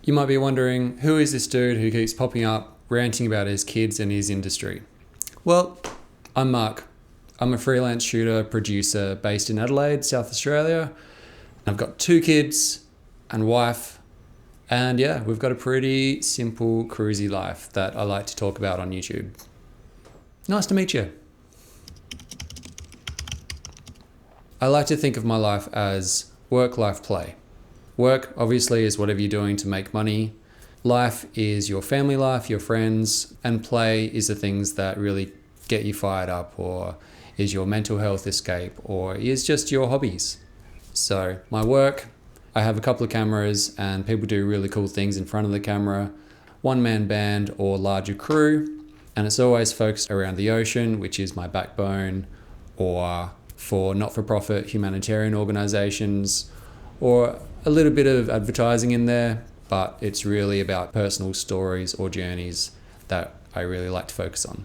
You might be wondering, who is this dude who keeps popping up ranting about his kids and his industry? Well, I'm Mark. I'm a freelance shooter, producer based in Adelaide, South Australia. I've got 2 kids and wife. And yeah, we've got a pretty simple, cruisy life that I like to talk about on YouTube. Nice to meet you. I like to think of my life as work, life, play. Work, obviously, is whatever you're doing to make money. Life is your family life, your friends, and play is the things that really get you fired up, or is your mental health escape, or is just your hobbies. So my work, I have a couple of cameras and people do really cool things in front of the camera, one-man band or larger crew, and it's always focused around the ocean, which is my backbone, or for not-for-profit humanitarian organizations, or a little bit of advertising in there, but it's really about personal stories or journeys that I really like to focus on.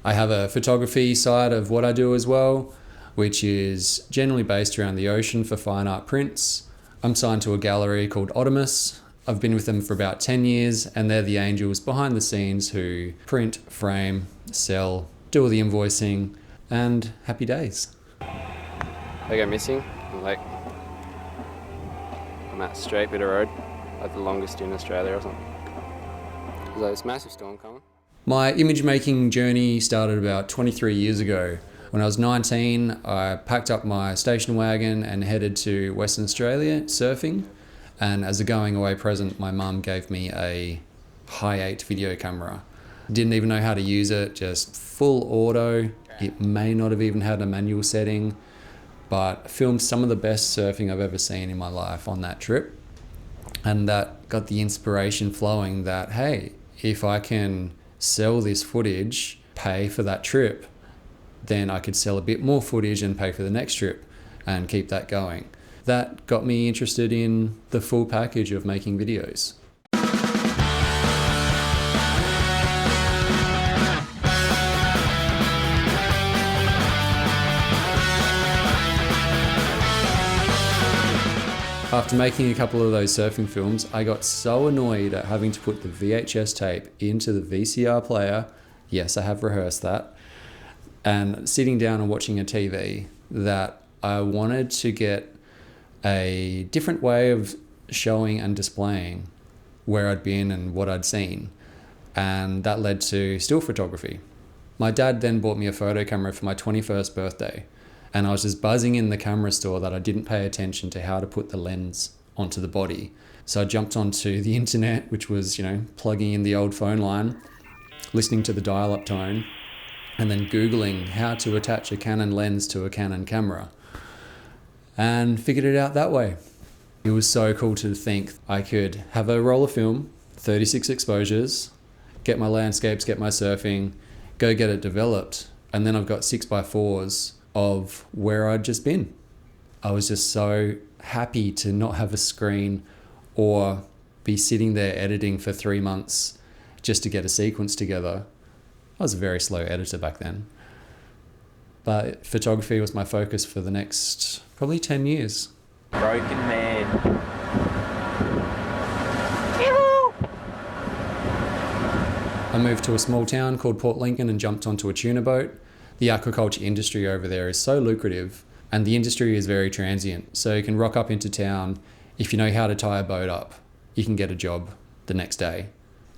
I have a photography side of what I do as well, which is generally based around the ocean for fine art prints. I'm signed to a gallery called Optimus. I've been with them for about 10 years, and they're the angels behind the scenes who print, frame, sell, do all the invoicing, and happy days. I go missing. I'm at straight bit of road, like the longest in Australia or something. There's like this massive storm coming. My image making journey started about 23 years ago. When I was 19, I packed up my station wagon and headed to Western Australia surfing. And as a going away present, my mum gave me a Hi8 video camera. Didn't even know how to use it, just full auto. It may not have even had a manual setting, but filmed some of the best surfing I've ever seen in my life on that trip. And that got the inspiration flowing that, hey, if I can sell this footage, pay for that trip, then I could sell a bit more footage and pay for the next trip and keep that going. That got me interested in the full package of making videos. After making a couple of those surfing films, I got so annoyed at having to put the VHS tape into the VCR player. Yes, I have rehearsed that. And sitting down and watching a TV, that I wanted to get a different way of showing and displaying where I'd been and what I'd seen. And that led to still photography. My dad then bought me a photo camera for my 21st birthday. And I was just buzzing in the camera store that I didn't pay attention to how to put the lens onto the body. So I jumped onto the internet, which was, plugging in the old phone line, listening to the dial-up tone, and then Googling how to attach a Canon lens to a Canon camera, and figured it out that way. It was so cool to think I could have a roll of film, 36 exposures, get my landscapes, get my surfing, go get it developed, and then I've got 6x4s of where I'd just been. I was just so happy to not have a screen or be sitting there editing for 3 months just to get a sequence together. I was a very slow editor back then. But photography was my focus for the next probably 10 years. Broken man. I moved to a small town called Port Lincoln and jumped onto a tuna boat. The aquaculture industry over there is so lucrative, and the industry is very transient. So you can rock up into town. If you know how to tie a boat up, you can get a job the next day.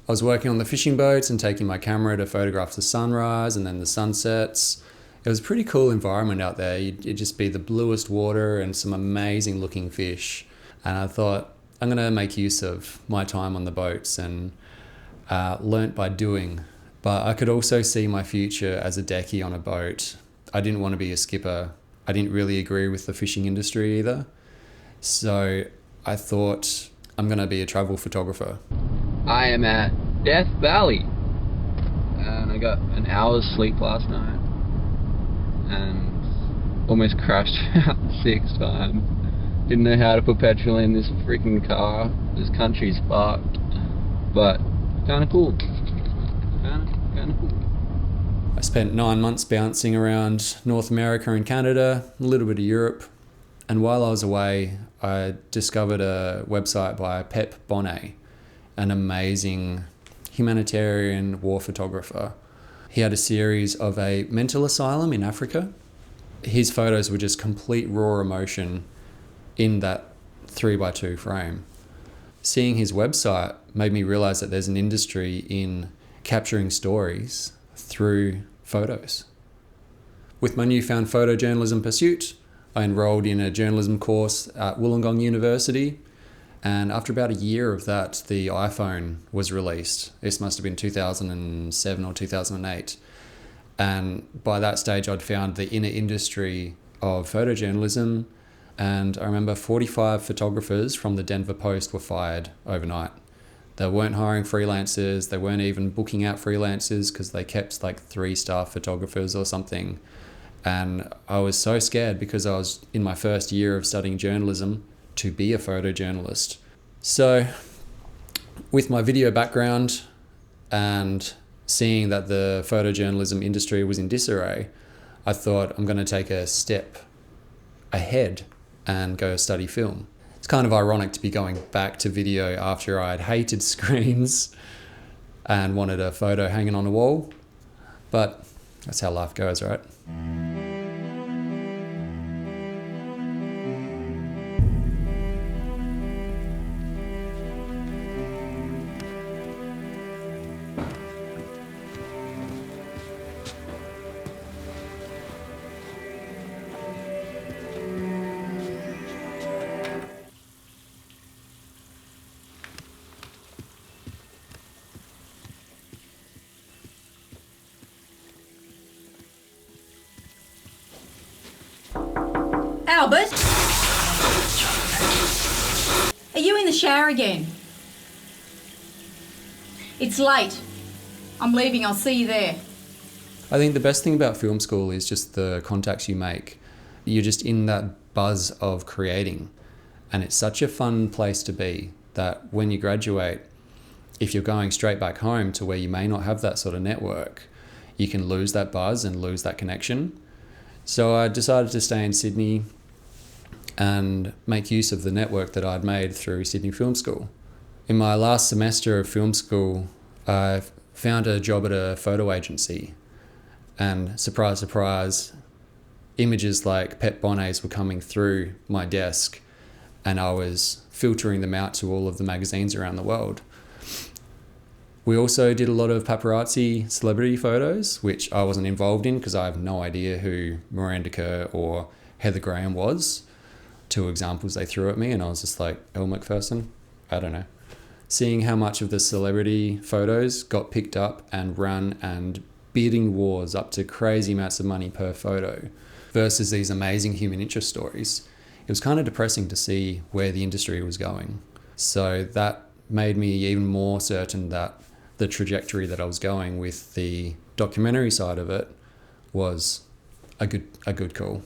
I was working on the fishing boats and taking my camera to photograph the sunrise and then the sunsets. It was a pretty cool environment out there. It'd just be the bluest water and some amazing looking fish. And I thought, I'm going to make use of my time on the boats, and learnt by doing. But I could also see my future as a decky on a boat. I didn't want to be a skipper. I didn't really agree with the fishing industry either. So I thought, I'm going to be a travel photographer. I am at Death Valley, and I got an hour's sleep last night and almost crashed out 6 times. Didn't know how to put petrol in this freaking car. This country's fucked, but kinda cool. Kinda cool. I spent 9 months bouncing around North America and Canada, a little bit of Europe, and while I was away, I discovered a website by Pep Bonnet, an amazing humanitarian war photographer. He had a series of a mental asylum in Africa. His photos were just complete raw emotion in that 3x2 frame. Seeing his website made me realize that there's an industry in capturing stories through photos. With my newfound photojournalism pursuit, I enrolled in a journalism course at Wollongong University, and after about a year of that, the iPhone was released. This must have been 2007 or 2008. And by that stage, I'd found the inner industry of photojournalism, and I remember 45 photographers from the Denver Post were fired overnight. They weren't hiring freelancers, they weren't even booking out freelancers because they kept like 3 staff photographers or something. And I was so scared because I was in my first year of studying journalism to be a photojournalist. So with my video background and seeing that the photojournalism industry was in disarray, I thought I'm going to take a step ahead and go study film. It's kind of ironic to be going back to video after I'd hated screens and wanted a photo hanging on a wall, but that's how life goes, right? Albert? Are you in the shower again? It's late. I'm leaving. I'll see you there. I think the best thing about film school is just the contacts you make. You're just in that buzz of creating. And it's such a fun place to be that when you graduate, if you're going straight back home to where you may not have that sort of network, you can lose that buzz and lose that connection. So I decided to stay in Sydney and make use of the network that I'd made through Sydney Film School. In my last semester of film school, I found a job at a photo agency, and surprise, surprise, images like Pep Bonnet's were coming through my desk, and I was filtering them out to all of the magazines around the world. We also did a lot of paparazzi celebrity photos, which I wasn't involved in because I have no idea who Miranda Kerr or Heather Graham was. 2 examples they threw at me, and I was just like, Elle Macpherson? I don't know. Seeing how much of the celebrity photos got picked up and run, and bidding wars up to crazy amounts of money per photo versus these amazing human interest stories, it was kind of depressing to see where the industry was going. So that made me even more certain that the trajectory that I was going with the documentary side of it was a good call.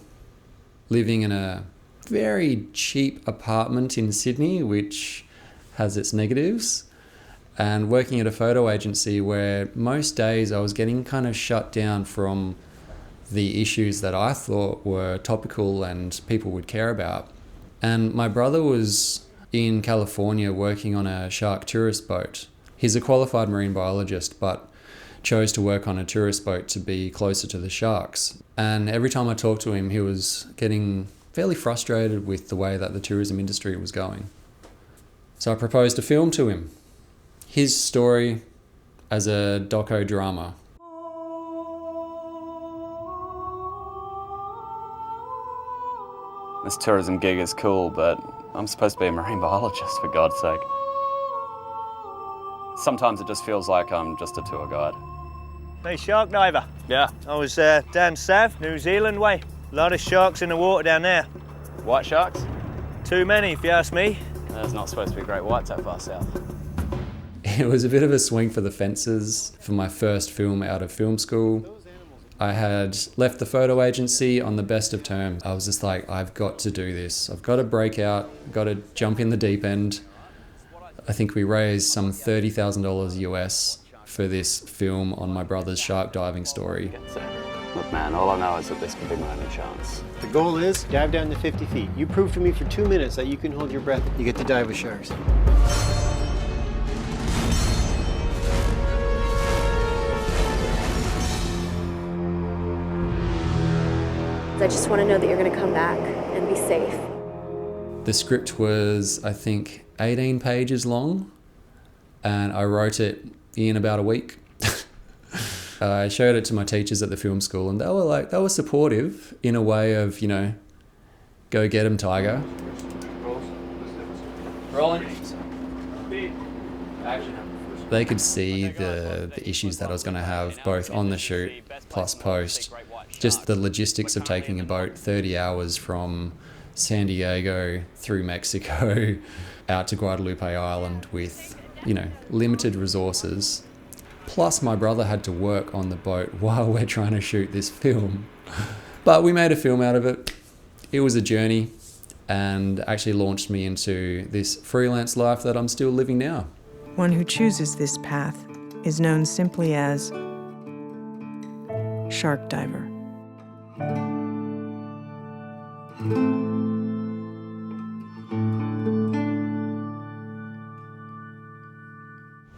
Living in a very cheap apartment in Sydney, which has its negatives, and working at a photo agency where most days I was getting kind of shut down from the issues that I thought were topical and people would care about. And my brother was in California working on a shark tourist boat. He's a qualified marine biologist, but chose to work on a tourist boat to be closer to the sharks. And every time I talked to him, he was getting fairly frustrated with the way that the tourism industry was going. So I proposed a film to him. His story as a doco-drama. This tourism gig is cool, but I'm supposed to be a marine biologist, for God's sake. Sometimes it just feels like I'm just a tour guide. Hey, shark diver. Yeah. I was down south, New Zealand way. A lot of sharks in the water down there. White sharks? Too many, if you ask me. There's not supposed to be great whites that far south. It was a bit of a swing for the fences for my first film out of film school. I had left the photo agency on the best of terms. I was just like, I've got to do this. I've got to break out, got to jump in the deep end. I think we raised some $30,000 US for this film on my brother's shark diving story. Look, man, all I know is that this could be my only chance. The goal is dive down to 50 feet. You prove to me for 2 minutes that you can hold your breath. You get to dive with sharks. I just want to know that you're going to come back and be safe. The script was, I think, 18 pages long, and I wrote it in about a week. I showed it to my teachers at the film school, and they were supportive in a way of, you know, go get him, Tiger. Rolling. They could see the issues that I was going to have both on the shoot plus post. Just the logistics of taking a boat 30 hours from San Diego through Mexico out to Guadalupe Island with, you know, limited resources. Plus my brother had to work on the boat while we're trying to shoot this film. But we made a film out of it. It was a journey and actually launched me into this freelance life that I'm still living now. One who chooses this path is known simply as shark diver.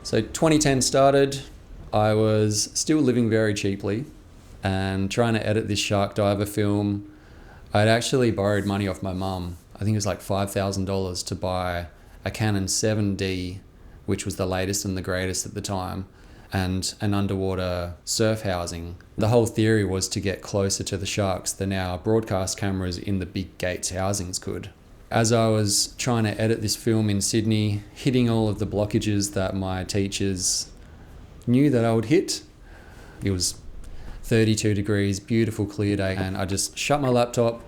So 2010 started. I was still living very cheaply and trying to edit this shark diver film. I'd actually borrowed money off my mum. I think it was like $5,000 to buy a Canon 7D, which was the latest and the greatest at the time, and an underwater surf housing. The whole theory was to get closer to the sharks than our broadcast cameras in the big gates housings could. As I was trying to edit this film in Sydney, hitting all of the blockages that my teachers knew that I would hit, it was 32 degrees, beautiful clear day, and I just shut my laptop,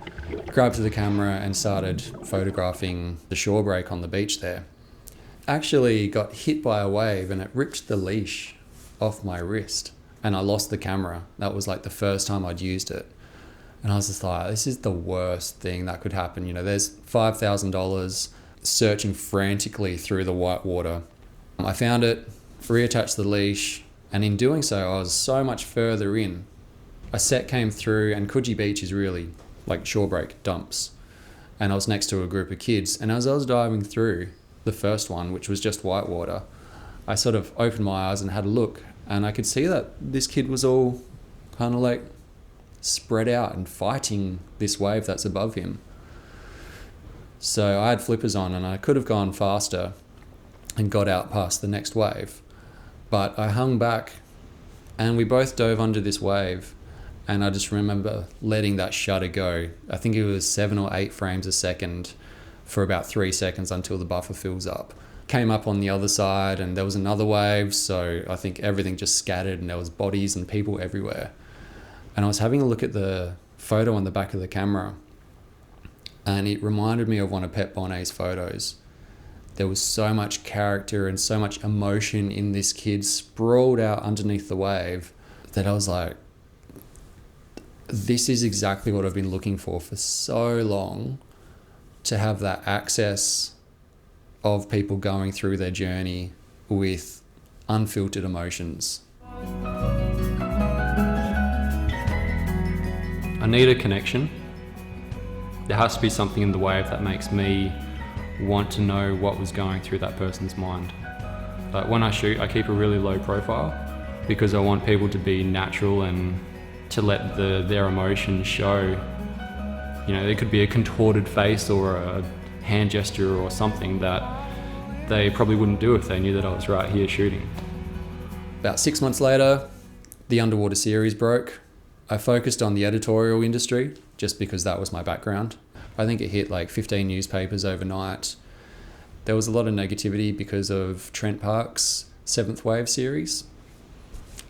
grabbed the camera and started photographing the shore break on the beach there. Actually got hit by a wave and it ripped the leash off my wrist and I lost the camera. That was like the first time I'd used it. And I was just like, this is the worst thing that could happen. You know, there's $5,000 searching frantically through the white water. I found it, reattached the leash, and in doing so, I was so much further in. A set came through, and Coogee Beach is really like shore break dumps. And I was next to a group of kids, and as I was diving through the first one, which was just white water, I sort of opened my eyes and had a look, and I could see that this kid was all kind of like spread out and fighting this wave that's above him. So I had flippers on and I could have gone faster and got out past the next wave, but I hung back and we both dove under this wave, and I just remember letting that shutter go. I think it was 7 or 8 frames a second for about 3 seconds until the buffer fills up. Came up on the other side and there was another wave, so I think everything just scattered and there was bodies and people everywhere. And I was having a look at the photo on the back of the camera, and it reminded me of one of Pep Bonnet's photos. There was so much character and so much emotion in this kid sprawled out underneath the wave that I was like, this is exactly what I've been looking for so long, to have that access of people going through their journey with unfiltered emotions. I need a connection. There has to be something in the wave that makes me want to know what was going through that person's mind. But when I shoot, I keep a really low profile because I want people to be natural and to let their emotions show. You know, there could be a contorted face or a hand gesture or something that they probably wouldn't do if they knew that I was right here shooting. About 6 months later, the underwater series broke. I focused on the editorial industry just because that was my background. I think it hit like 15 newspapers overnight. There was a lot of negativity because of Trent Park's 7th Wave series.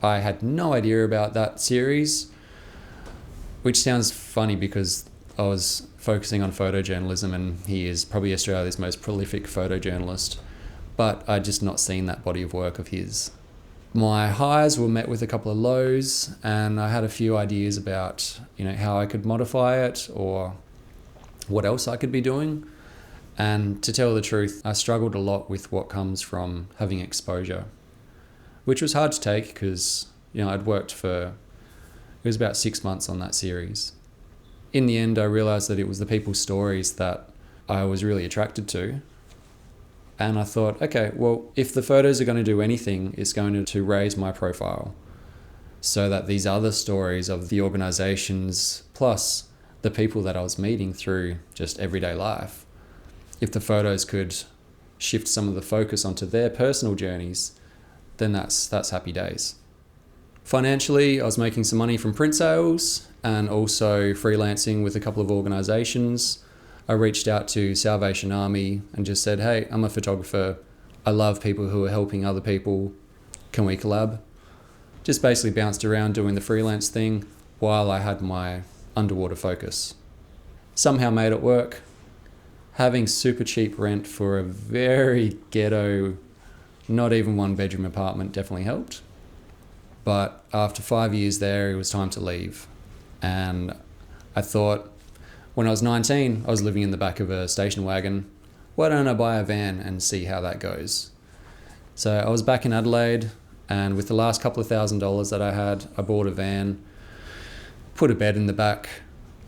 I had no idea about that series, which sounds funny because I was focusing on photojournalism and he is probably Australia's most prolific photojournalist, but I'd just not seen that body of work of his. My highs were met with a couple of lows, and I had a few ideas about, you know, how I could modify it or what else I could be doing. And to tell the truth, I struggled a lot with what comes from having exposure, which was hard to take because, you know, it was about 6 months on that series. In the end, I realised that it was the people's stories that I was really attracted to. And I thought, okay, well, if the photos are going to do anything, it's going to raise my profile so that these other stories of the organisations plus the people that I was meeting through just everyday life, if the photos could shift some of the focus onto their personal journeys, then that's happy days. Financially, I was making some money from print sales and also freelancing with a couple of organisations. I reached out to Salvation Army and just said, hey, I'm a photographer. I love people who are helping other people. Can we collab? Just basically bounced around doing the freelance thing while I had my underwater focus. Somehow made it work. Having super cheap rent for a very ghetto, not even 1-bedroom apartment definitely helped. But after 5 years there, it was time to leave. And I thought, when I was 19, I was living in the back of a station wagon. Why don't I buy a van and see how that goes? So I was back in Adelaide, and with the last couple of $1,000s that I had, I bought a van, put a bed in the back,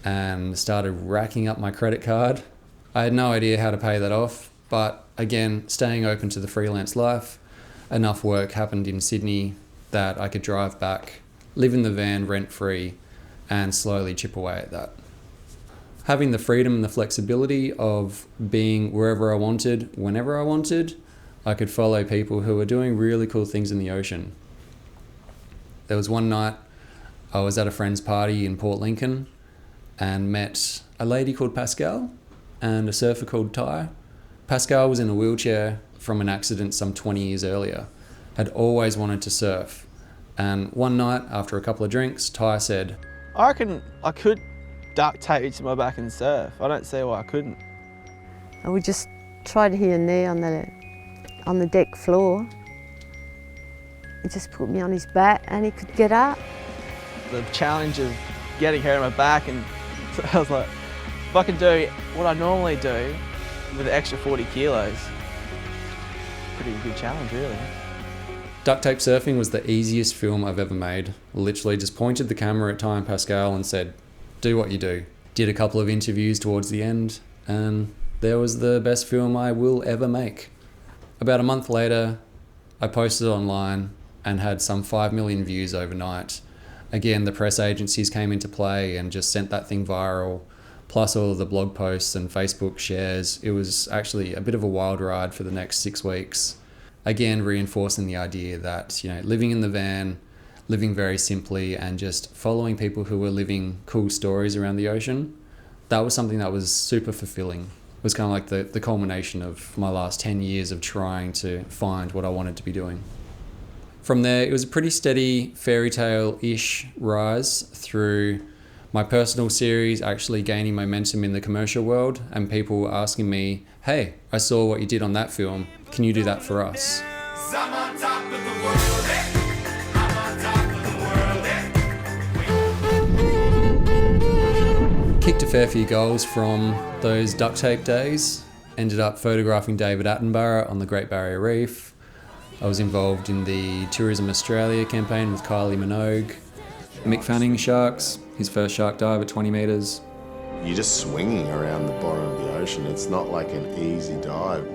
and started racking up my credit card. I had no idea how to pay that off, but again, staying open to the freelance life, enough work happened in Sydney that I could drive back, live in the van rent-free, and slowly chip away at that. Having the freedom and the flexibility of being wherever I wanted, whenever I wanted, I could follow people who were doing really cool things in the ocean. There was one night I was at a friend's party in Port Lincoln and met a lady called Pascal and a surfer called Ty. Pascal was in a wheelchair from an accident some 20 years earlier, had always wanted to surf. And one night, after a couple of drinks, Ty said, I reckon I could duct tape it to my back and surf. I don't see why I couldn't. I would just try here and there on the deck floor. He just put me on his back and he could get up. The challenge of getting her on my back, and so I was like, if I can do what I normally do with an extra 40 kilos, pretty good challenge really. Duct tape surfing was the easiest film I've ever made. Literally just pointed the camera at Ty and Pascal and said, do what you do. Did a couple of interviews towards the end, and there was the best film I will ever make. About a month later, I posted it online and had some 5 million views overnight. Again, the press agencies came into play and just sent that thing viral, plus all of the blog posts and Facebook shares. It was actually a bit of a wild ride for the next 6 weeks. Again, reinforcing the idea that, living in the van, living very simply, and just following people who were living cool stories around the ocean, that was something that was super fulfilling. It was kind of like the culmination of my last 10 years of trying to find what I wanted to be doing. From there, it was a pretty steady fairy tale-ish rise through my personal series actually gaining momentum in the commercial world, and people asking me, hey, I saw what you did on that film, can you do that for us? Kicked a fair few goals from those duct tape days, ended up photographing David Attenborough on the Great Barrier Reef. I was involved in the Tourism Australia campaign with Kylie Minogue. Mick Fanning sharks, his first shark dive at 20 metres. You're just swinging around the bottom of the ocean. It's not like an easy dive.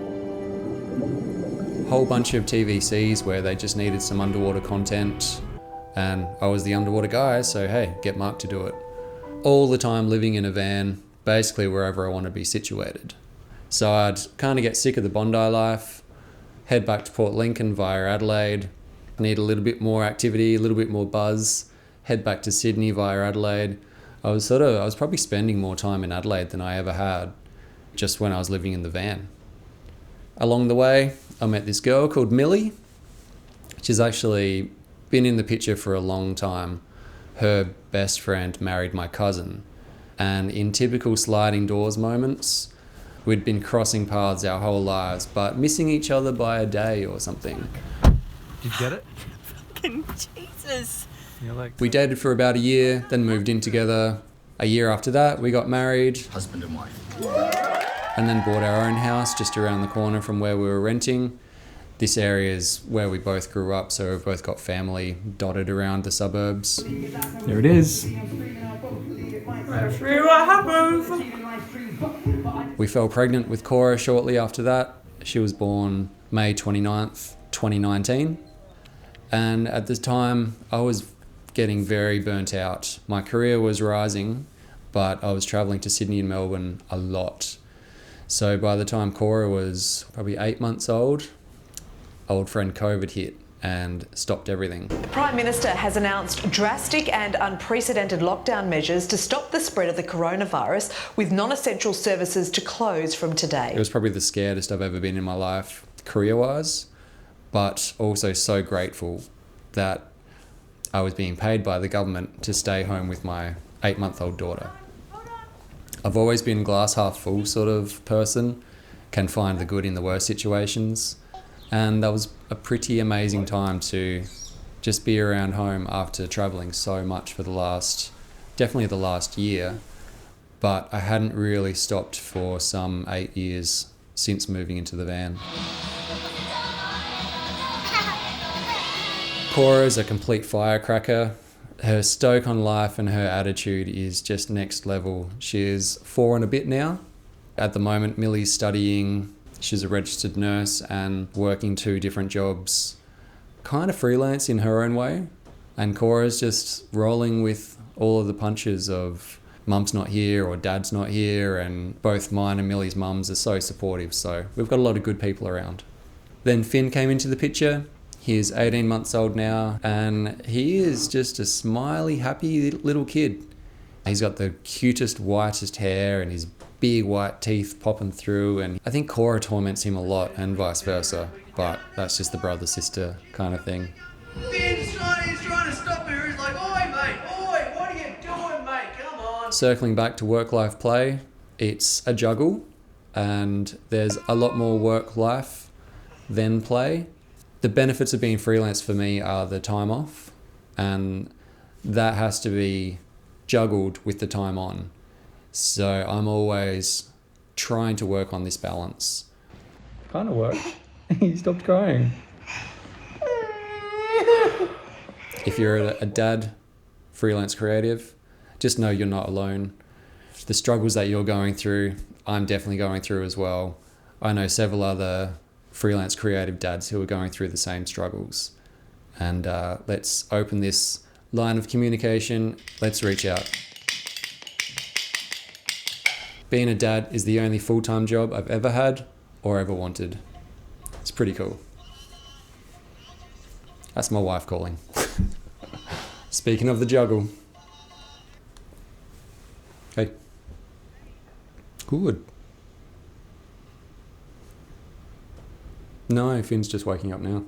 Whole bunch of TVCs where they just needed some underwater content, and I was the underwater guy, so hey, get Mark to do it. All the time living in a van, basically wherever I want to be situated. So I'd kind of get sick of the Bondi life, head back to Port Lincoln via Adelaide, need a little bit more activity, a little bit more buzz, head back to Sydney via Adelaide. I was probably spending more time in Adelaide than I ever had just when I was living in the van. Along the way, I met this girl called Millie. She's actually been in the picture for a long time. Her best friend married my cousin, and in typical sliding doors moments, we'd been crossing paths our whole lives, but missing each other by a day or something. Did you get it? Fucking Jesus. We dated for about a year, then moved in together. A year after that, we got married. Husband and wife. And then bought our own house just around the corner from where we were renting. This area is where we both grew up, so we've both got family dotted around the suburbs. There it is. What happens? We fell pregnant with Kora shortly after that. She was born May 29th, 2019. And at this time, I was getting very burnt out. My career was rising, but I was traveling to Sydney and Melbourne a lot. So by the time Kora was probably 8 months old friend COVID hit and stopped everything. The Prime Minister has announced drastic and unprecedented lockdown measures to stop the spread of the coronavirus, with non-essential services to close from today. It was probably the scaredest I've ever been in my life, career-wise, but also so grateful that I was being paid by the government to stay home with my 8-month-old daughter. I've always been glass half full sort of person, can find the good in the worst situations. And that was a pretty amazing time to just be around home after traveling so much for definitely the last year. But I hadn't really stopped for some 8 years since moving into the van. Kora is a complete firecracker. Her stoke on life and her attitude is just next level. She is 4 and a bit now. At the moment, Millie's studying. She's a registered nurse and working 2 different jobs, kind of freelance in her own way. And Kora's just rolling with all of the punches of mum's not here or dad's not here, and both mine and Millie's mums are so supportive, so we've got a lot of good people around. Then Finn came into the picture. He's 18 months old now, and he is just a smiley, happy little kid. He's got the cutest, whitest hair and his big white teeth popping through, and I think Kora torments him a lot and vice versa, but that's just the brother-sister kind of thing. He's trying to stop her. He's like, oi mate, oi, what are you doing mate, come on. Circling back to work-life play, it's a juggle, and there's a lot more work-life than play. The benefits of being freelance for me are the time off, and that has to be juggled with the time on. So I'm always trying to work on this balance. Kind of worked. He stopped crying. If you're a dad, freelance creative, just know you're not alone. The struggles that you're going through, I'm definitely going through as well. I know several other freelance creative dads who are going through the same struggles. And let's open this line of communication. Let's reach out. Being a dad is the only full-time job I've ever had or ever wanted. It's pretty cool. That's my wife calling. Speaking of the juggle. Hey. Good. No, Finn's just waking up now.